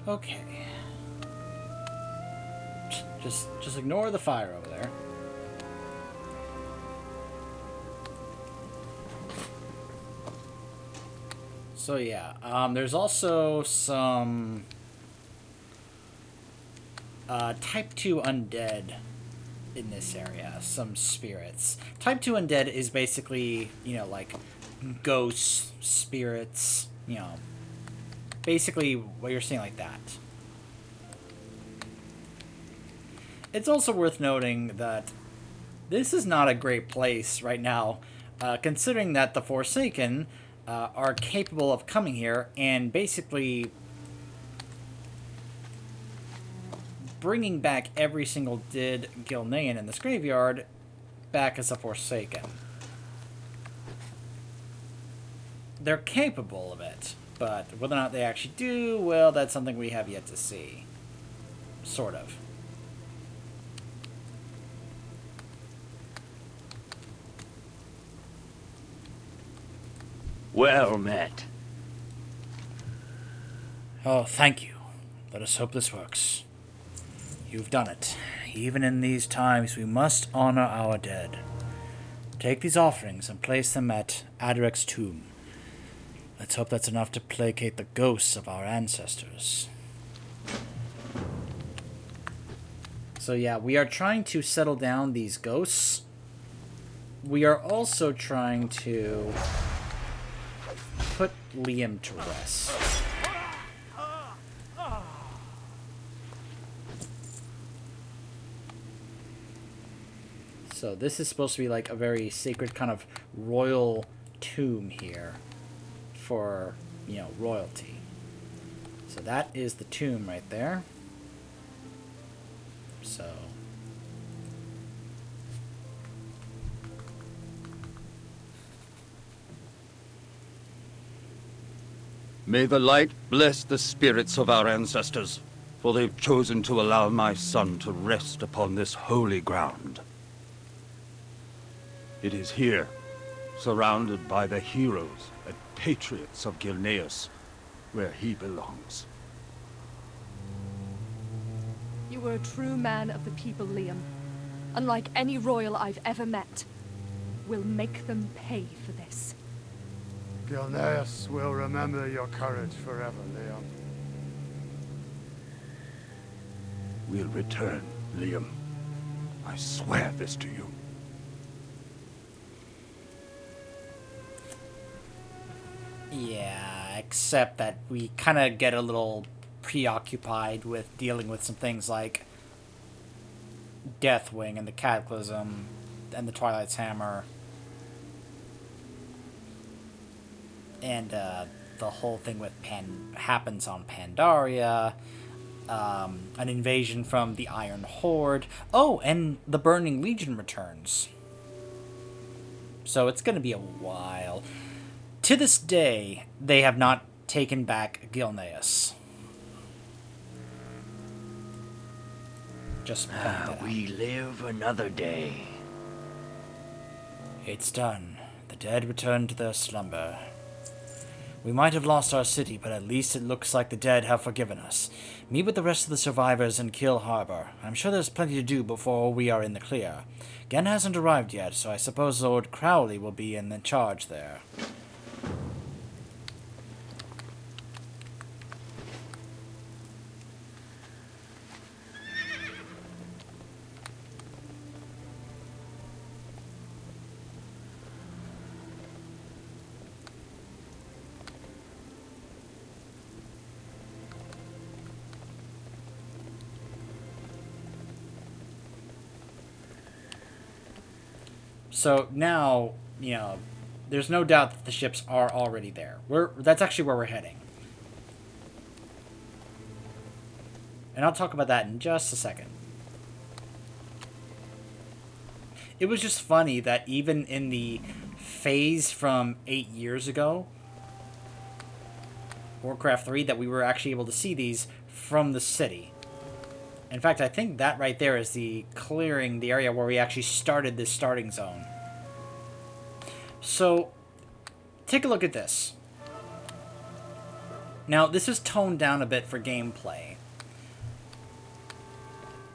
Okay. Just ignore the fire over there. So yeah, there's also some Type 2 undead in this area. Some spirits. Type 2 undead is basically, you know, like ghosts, spirits, you know, basically what you're seeing like that. It's also worth noting that this is not a great place right now, considering that the Forsaken are capable of coming here and basically bringing back every single dead Gilnean in this graveyard back as a Forsaken. They're capable of it, but whether or not they actually do, well, that's something we have yet to see. Sort of. Well met. Oh, thank you. Let us hope this works. You've done it. Even in these times, we must honor our dead. Take these offerings and place them at Adaric's tomb. Let's hope that's enough to placate the ghosts of our ancestors. So yeah, we are trying to settle down these ghosts. We are also trying to put Liam to rest. So this is supposed to be like a very sacred kind of royal tomb here for, you know, royalty. So that is the tomb right there. So May the light bless the spirits of our ancestors, for they've chosen to allow my son to rest upon this holy ground. It is here, surrounded by the heroes and patriots of Gilneas, where he belongs. You were a true man of the people, Liam. Unlike any royal I've ever met. We'll make them pay for this. Gilneas will remember your courage forever, Liam. We'll return, Liam. I swear this to you. yeah, except that we kind of get a little preoccupied with dealing with some things like Deathwing and the Cataclysm and the Twilight's Hammer. And the whole thing with happens on Pandaria. An invasion from the Iron Horde. Oh, and the Burning Legion returns. So it's going to be a while. To this day, they have not taken back Gilneas. Just point that out. We live another day. It's done. The dead return to their slumber. We might have lost our city, but at least it looks like the dead have forgiven us. Meet with the rest of the survivors in Kill Harbor. I'm sure there's plenty to do before we are in the clear. Gen hasn't arrived yet, so I suppose Lord Crowley will be in the charge there. So now, you know, there's no doubt that the ships are already there. That's actually where we're heading. And I'll talk about that in just a second. It was just funny that even in the phase from 8 years ago, Warcraft 3, that we were actually able to see these from the city. In fact, I think that right there is the clearing, the area where we actually started this starting zone. So, take a look at this. Now, this is toned down a bit for gameplay.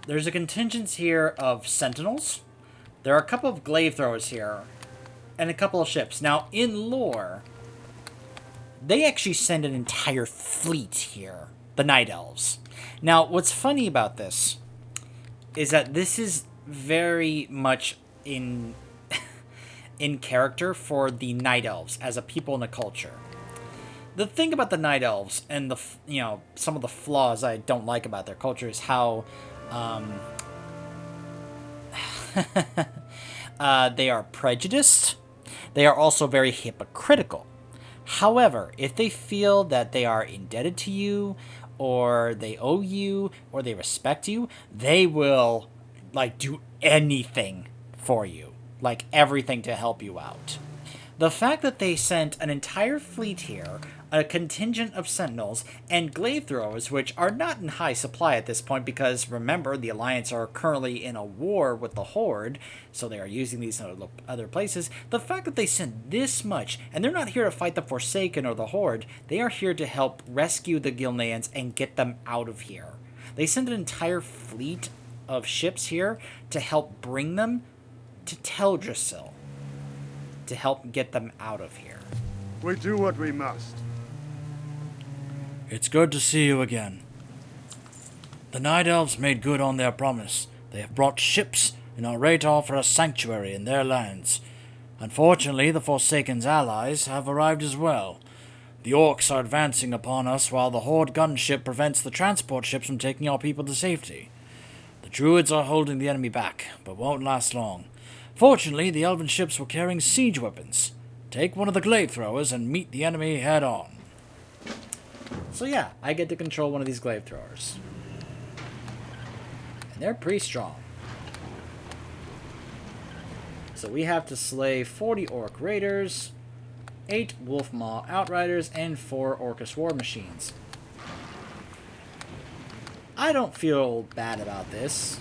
There's a contingent here of sentinels. There are a couple of glaive throwers here. And a couple of ships. Now, in lore, they actually send an entire fleet here. The Night Elves. Now, what's funny about this is that this is very much in character for the Night Elves as a people and a culture. The thing about the Night Elves and some of the flaws I don't like about their culture is how they are prejudiced. They are also very hypocritical. However, if they feel that they are indebted to you, or they owe you, or they respect you, they will do anything for you. Everything to help you out. The fact that they sent an entire fleet here, a contingent of sentinels, and glaive throwers, which are not in high supply at this point because, remember, the Alliance are currently in a war with the Horde, so they are using these in other places. The fact that they sent this much, and they're not here to fight the Forsaken or the Horde, they are here to help rescue the Gilneans and get them out of here. They sent an entire fleet of ships here to help bring them to Teldrassil, to help get them out of here. We do what we must. It's good to see you again. The Night Elves made good on their promise. They have brought ships and are ready to offer us sanctuary in their lands. Unfortunately, the Forsaken's allies have arrived as well. The Orcs are advancing upon us while the Horde gunship prevents the transport ships from taking our people to safety. The Druids are holding the enemy back, but won't last long. Fortunately, the Elven ships were carrying siege weapons. Take one of the glaive throwers and meet the enemy head on. So yeah, I get to control one of these glaive throwers. And they're pretty strong. So we have to slay 40 Orc Raiders, 8 Wolfmaw Outriders, and 4 Orcus War Machines. I don't feel bad about this,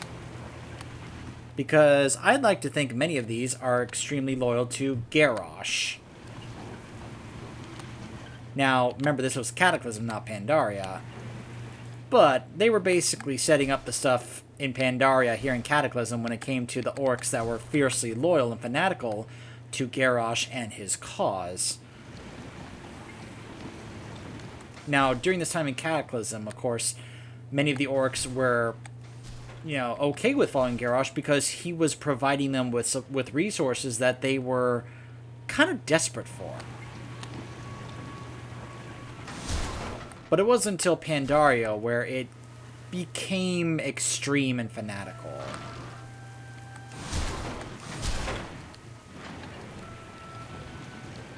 because I'd like to think many of these are extremely loyal to Garrosh. Now, remember, this was Cataclysm, not Pandaria. But they were basically setting up the stuff in Pandaria here in Cataclysm when it came to the orcs that were fiercely loyal and fanatical to Garrosh and his cause. Now, during this time in Cataclysm, of course, many of the orcs were, okay with following Garrosh because he was providing them with resources that they were kind of desperate for. But it wasn't until Pandaria where it became extreme and fanatical.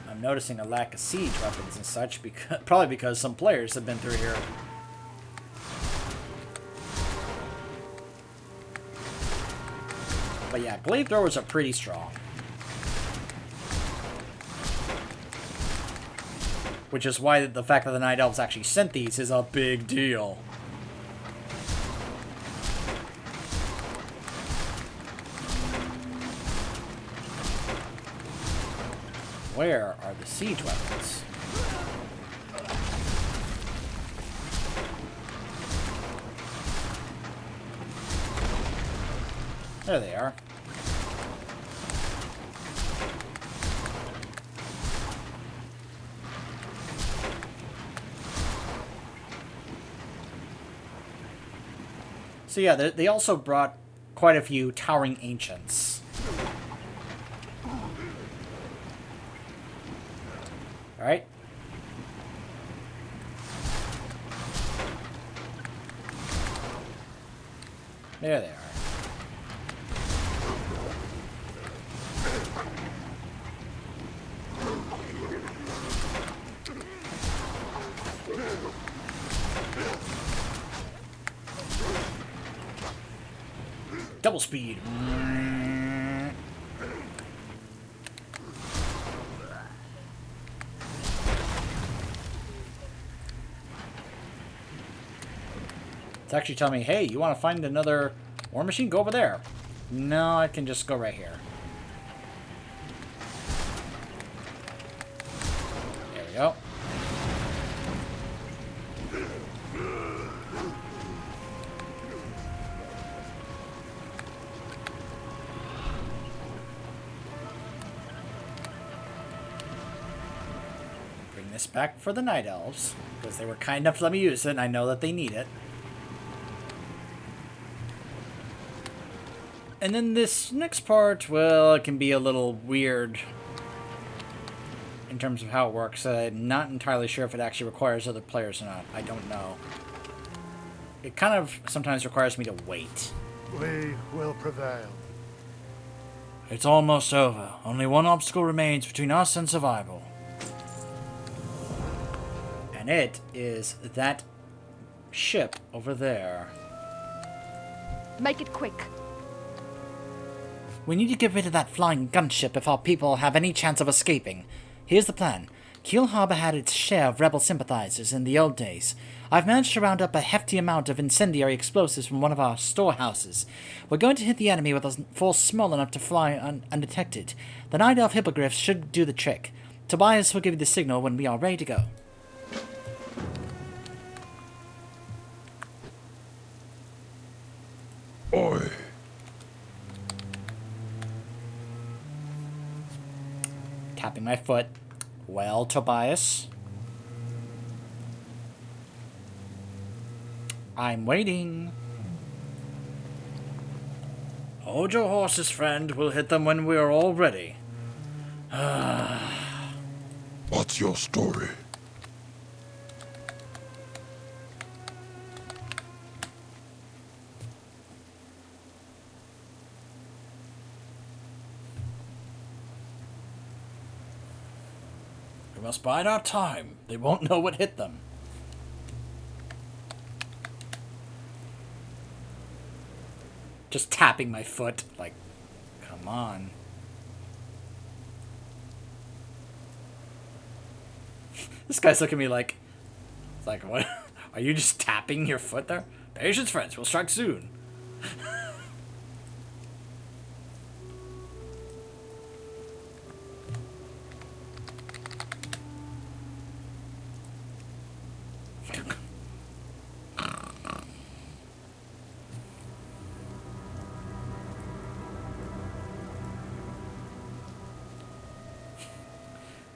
I'm noticing a lack of siege weapons and such, probably because some players have been through here. But yeah, glaive throwers are pretty strong. Which is why the fact that the Night Elves actually sent these is a big deal. Where are the siege weapons? There they are. So yeah, they also brought quite a few Towering Ancients. Alright. There they are. Double speed. It's actually telling me, hey, you want to find another war machine? Go over there. No, I can just go right here. There we go. this back for the Night Elves, because they were kind enough to let me use it, and I know that they need it. And then this next part, well, it can be a little weird in terms of how it works. I'm not entirely sure if it actually requires other players or not. I don't know. It kind of sometimes requires me to wait. We will prevail. It's almost over. Only one obstacle remains between us and survival. And it is that ship over there. Make it quick. We need to get rid of that flying gunship if our people have any chance of escaping. Here's the plan. Kiel Harbor had its share of rebel sympathizers in the old days. I've managed to round up a hefty amount of incendiary explosives from one of our storehouses. We're going to hit the enemy with a force small enough to fly undetected. The Night Elf hippogriffs should do the trick. Tobias will give you the signal when we are ready to go. Oi. Tapping my foot. Well, Tobias. I'm waiting. Hold your horses, friend. We'll hit them when we are all ready. What's your story? We must bide our time. They won't know what hit them. Just tapping my foot. Like, come on. This guy's looking at me like, it's like, what? Are you just tapping your foot there? Patience, friends. We'll strike soon.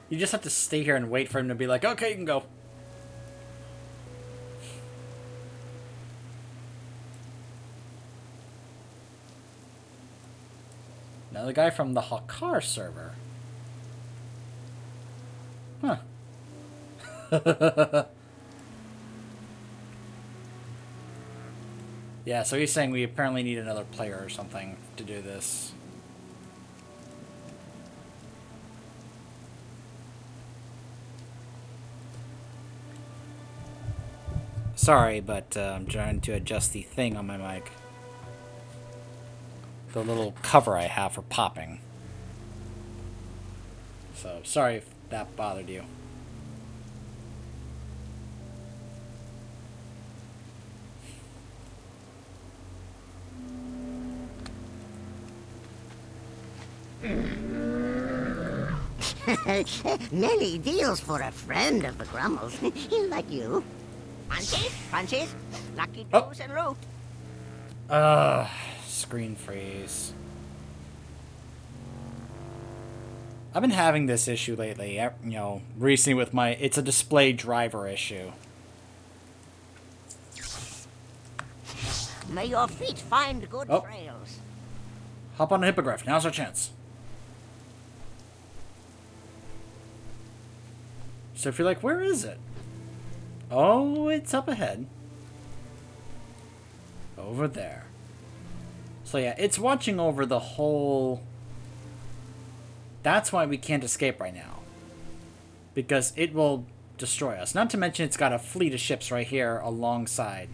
You just have to stay here and wait for him to be like, okay, you can go. Another guy from the Hakar server. Huh. Yeah, so he's saying we apparently need another player or something to do this. Sorry, but I'm trying to adjust the thing on my mic. The little cover I have for popping. So, sorry if that bothered you. Nelly deals for a friend of the Grummles. Like you. Francis, lucky doos and root. Screen freeze. I've been having this issue lately, you know, recently with my, it's a display driver issue. May your feet find good Oh. trails. Hop on a hippogriff, now's our chance. So if you're like, where is it? Oh, it's up ahead. Over there. So yeah, it's watching over the whole... That's why we can't escape right now. Because it will destroy us. Not to mention it's got a fleet of ships right here alongside.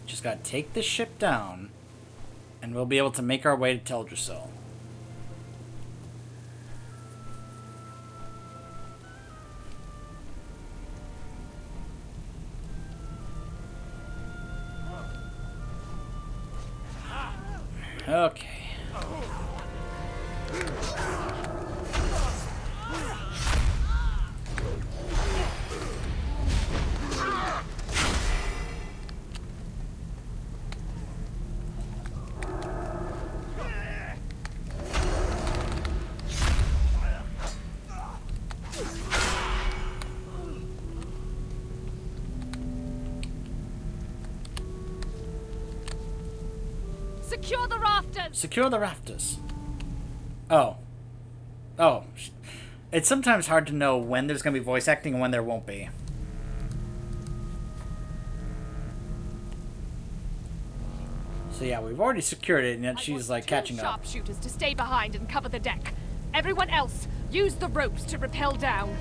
Just gotta take this ship down, and we'll be able to make our way to Teldrassil. Okay. Secure the rafters! Secure the rafters. Oh. Oh. It's sometimes hard to know when there's going to be voice acting and when there won't be. So yeah, we've already secured it, and yet she's like catching up. Sharpshooters to stay behind and cover the deck. Everyone else, use the ropes to rappel down.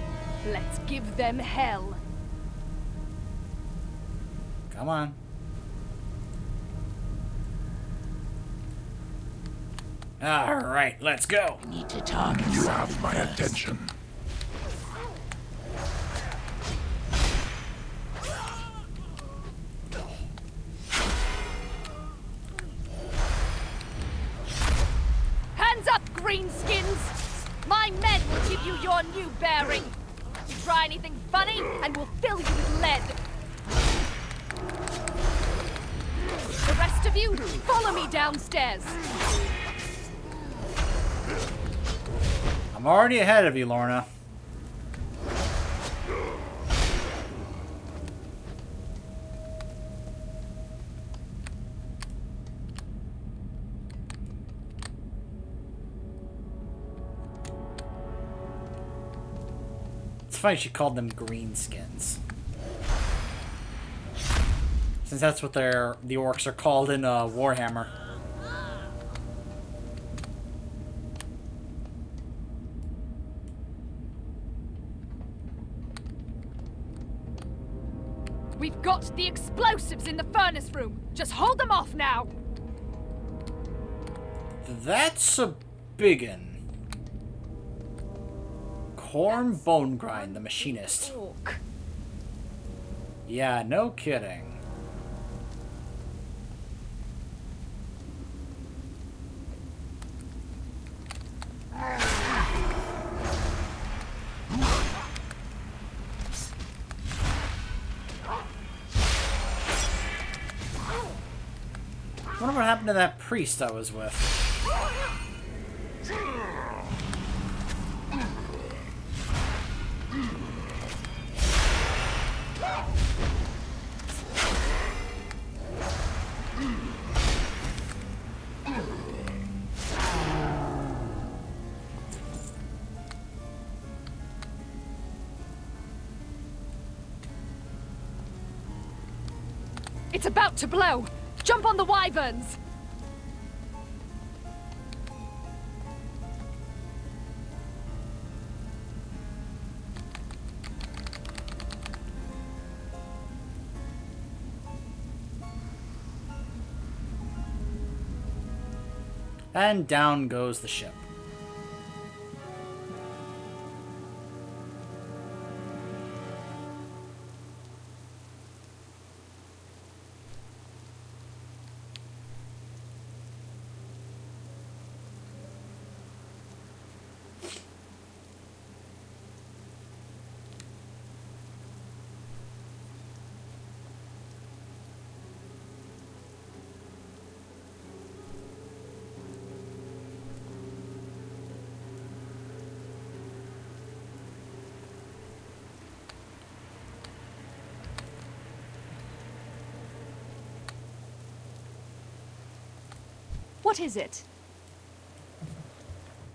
Let's give them hell. Come on. Alright, let's go. Need to talk. You have my attention. Hands up, greenskins! My men will give you your new bearing. You try anything funny, and we'll fill you with lead. The rest of you, follow me downstairs. I'm already ahead of you, Lorna. It's funny she called them greenskins. Since that's what the orcs are called in Warhammer. We've got the explosives in the furnace room. Just hold them off now. That's a biggin. Corn Bone Grind, the machinist. Orc. Yeah, no kidding. I wonder what happened to that priest I was with. It's about to blow. Jump on the wyverns. And down goes the ship. What is it?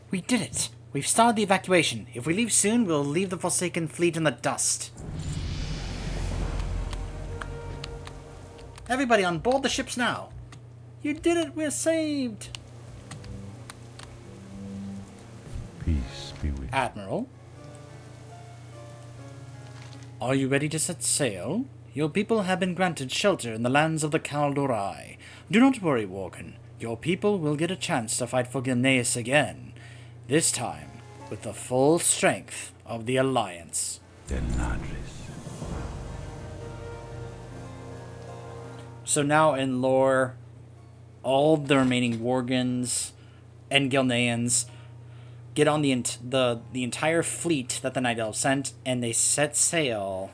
We did it! We've started the evacuation. If we leave soon, we'll leave the Forsaken fleet in the dust. Everybody on board the ships now! You did it! We're saved! Peace be with you. Admiral? Are you ready to set sail? Your people have been granted shelter in the lands of the Kaldurai. Do not worry, Worgen. Your people will get a chance to fight for Gilneas again. This time, with the full strength of the Alliance. So now in lore, all the remaining Worgens and Gilneans get on the entire fleet that the Night Elves sent, and they set sail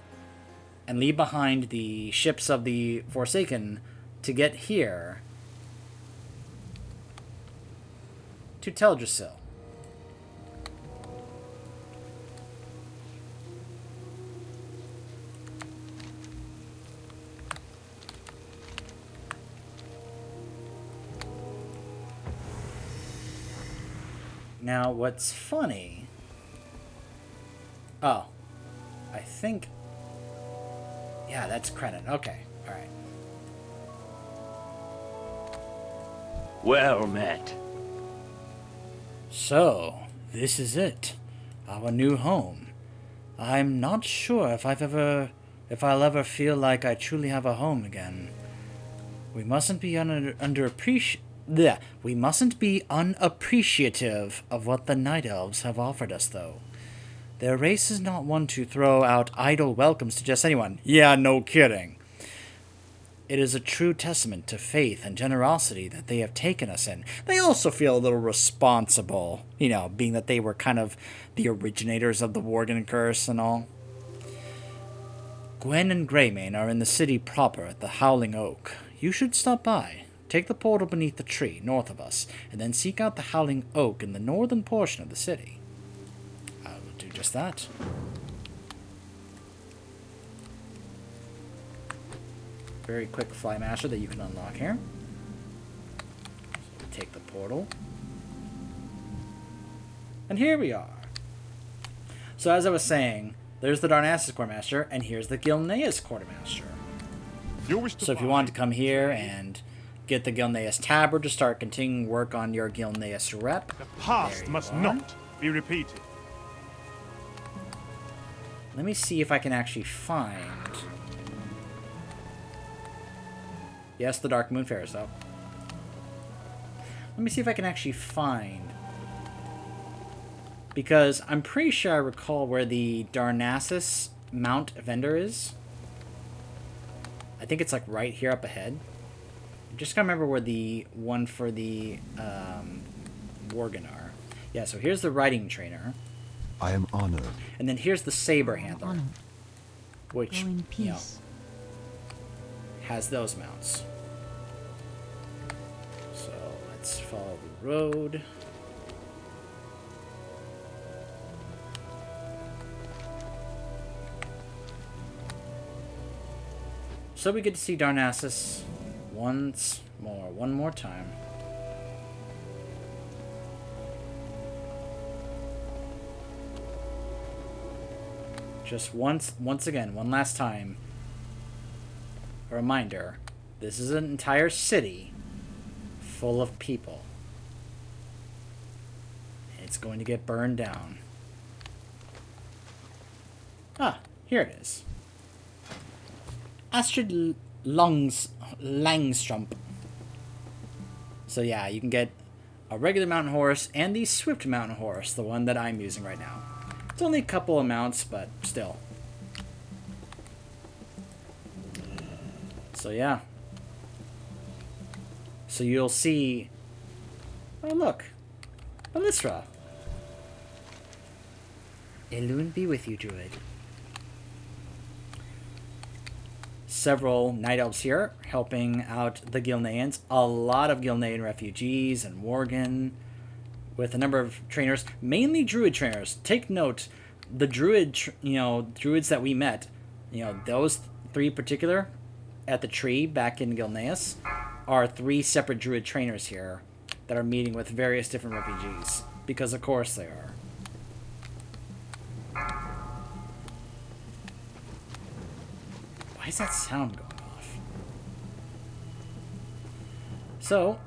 and leave behind the ships of the Forsaken to get here to Teldrassil. Now, what's funny... Oh. I think... Yeah, that's credit. Okay. Alright. Well met. So, this is it. Our new home. I'm not sure if I'll ever feel like I truly have a home again. We mustn't be we mustn't be unappreciative of what the Night Elves have offered us, though. Their race is not one to throw out idle welcomes to just anyone. Yeah, no kidding. It is a true testament to faith and generosity that they have taken us in. They also feel a little responsible, you know, being that they were kind of the originators of the Worgen curse and all. Gwen and Greymane are in the city proper at the Howling Oak. You should stop by. Take the portal beneath the tree, north of us, and then seek out the Howling Oak in the northern portion of the city. I will do just that. Very quick fly master that you can unlock here. So we take the portal. And here we are. So as I was saying, there's the Darnassus Quartermaster, and here's the Gilneas Quartermaster. So if you want to come here and get the Gilneas Tabard to start continuing work on your Gilneas rep, The past must not be repeated. Let me see if I can actually find... Yes, the Dark Moonfarers, though. Let me see if I can actually find... Because I'm pretty sure I recall where the Darnassus Mount Vendor is. I think it's like right here up ahead. I just gotta remember where the one for the Worgen are. Yeah, so here's the riding trainer. I am honored. And then here's the saber handler. Which, Go in you know, peace. has those mounts. So let's follow the road. So we get to see Darnassus once more, one more time. Just once again, one last time. A reminder, this is an entire city full of people. It's going to get burned down. Ah, here it is. Astrid Langstrump. So yeah, you can get a regular mountain horse and the swift mountain horse, the one that I'm using right now. It's only a couple of mounts, but still. So yeah. So you'll see... Oh look! Elisra! Elune be with you, Druid. Several Night Elves here, helping out the Gilneans. A lot of Gilnean refugees and Worgen, with a number of trainers, mainly Druid trainers. Take note, the Druid, Druids that we met, those three particular, at the tree back in Gilneas, are three separate Druid trainers here that are meeting with various different refugees, because of course they are. Why is that sound going off? So,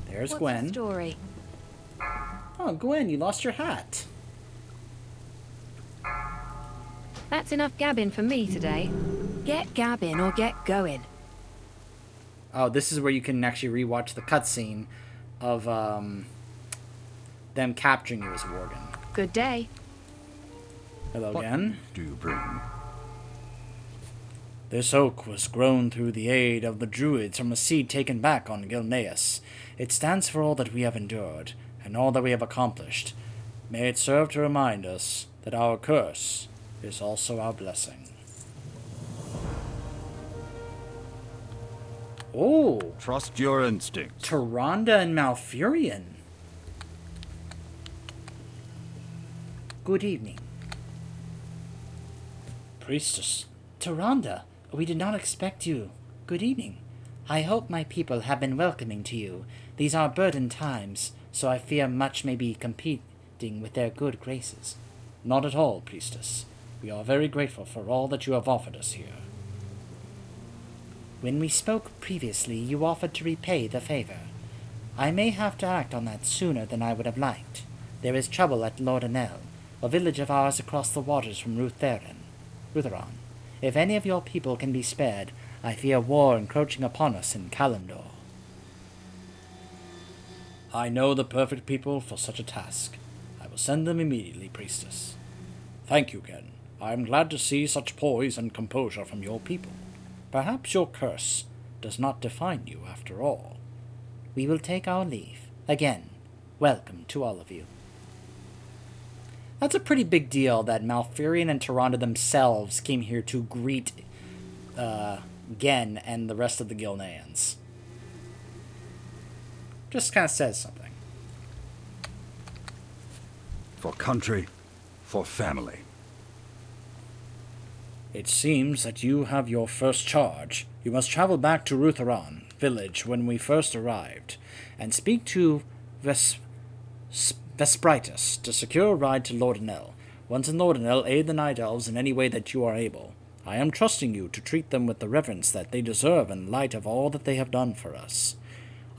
there's Gwen. What's the story? Oh, Gwen, you lost your hat. That's enough gabbing for me today. Get gabbing or get going. Oh, this is where you can actually rewatch the cutscene of them capturing you as Worgen. Good day. Hello again. Do you bring? This oak was grown through the aid of the Druids from a seed taken back on Gilneas. It stands for all that we have endured, and all that we have accomplished. May it serve to remind us that our curse is also our blessing. Oh, Trust your instincts. Tyrande and Malfurion. Good evening. Priestess, Tyrande, we did not expect you. Good evening. I hope my people have been welcoming to you. These are burdened times. so I fear much may be competing with their good graces. Not at all, priestess. We are very grateful for all that you have offered us here. When we spoke previously, you offered to repay the favor. I may have to act on that sooner than I would have liked. There is trouble at Lordanel, a village of ours across the waters from Rutheron. If any of your people can be spared, I fear war encroaching upon us in Kalimdor. I know the perfect people for such a task. I will send them immediately, priestess. Thank you, Ken. I am glad to see such poise and composure from your people. Perhaps your curse does not define you after all. We will take our leave. Again, welcome to all of you. That's a pretty big deal that Malfurion and Tyrande themselves came here to greet Gen and the rest of the Gilneans. Just kind of says something. For country, for family. It seems that you have your first charge. You must travel back to Rutheron village when we first arrived, and speak to Vespritus to secure a ride to Lordanel. Once in Lordanel, aid the Night Elves in any way that you are able. I am trusting you to treat them with the reverence that they deserve in light of all that they have done for us.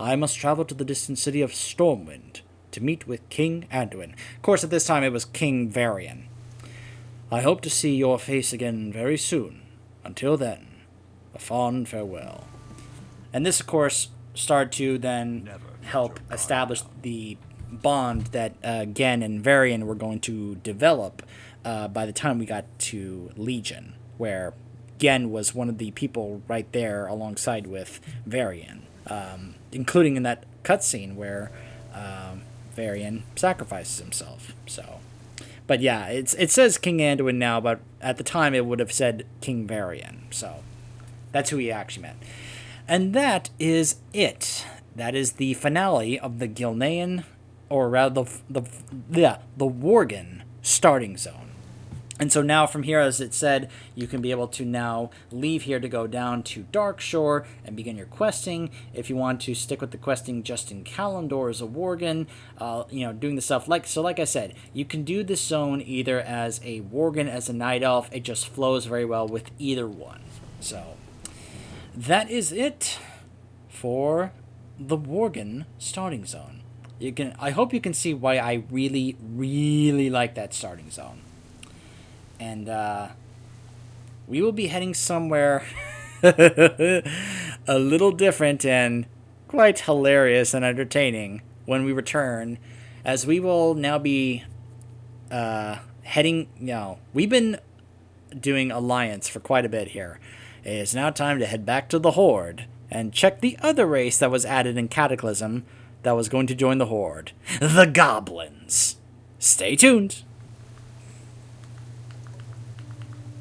I must travel to the distant city of Stormwind to meet with King Anduin. Of course, at this time it was King Varian. I hope to see your face again very soon. Until then, a fond farewell. And this, of course, started to then help establish the bond that Gen and Varian were going to develop by the time we got to Legion, where Gen was one of the people right there alongside with Varian, including in that cutscene where Varian sacrifices himself. So, but yeah, it says King Anduin now, but at the time it would have said King Varian. So that's who he actually meant. And that is it. That is the finale of the Gilnean, or rather the Worgen starting zone. And so now from here, as it said, you can be able to now leave here to go down to Darkshore and begin your questing. If you want to stick with the questing just in Kalimdor as a Worgen, doing the stuff like I said, you can do this zone either as a Worgen, as a Night Elf. It just flows very well with either one. So that is it for the Worgen starting zone. I hope you can see why I really, really like that starting zone. And we will be heading somewhere a little different and quite hilarious and entertaining when we return, as we will now be heading, we've been doing Alliance for quite a bit here. It is now time to head back to the Horde and check the other race that was added in Cataclysm that was going to join the Horde, the Goblins. Stay tuned.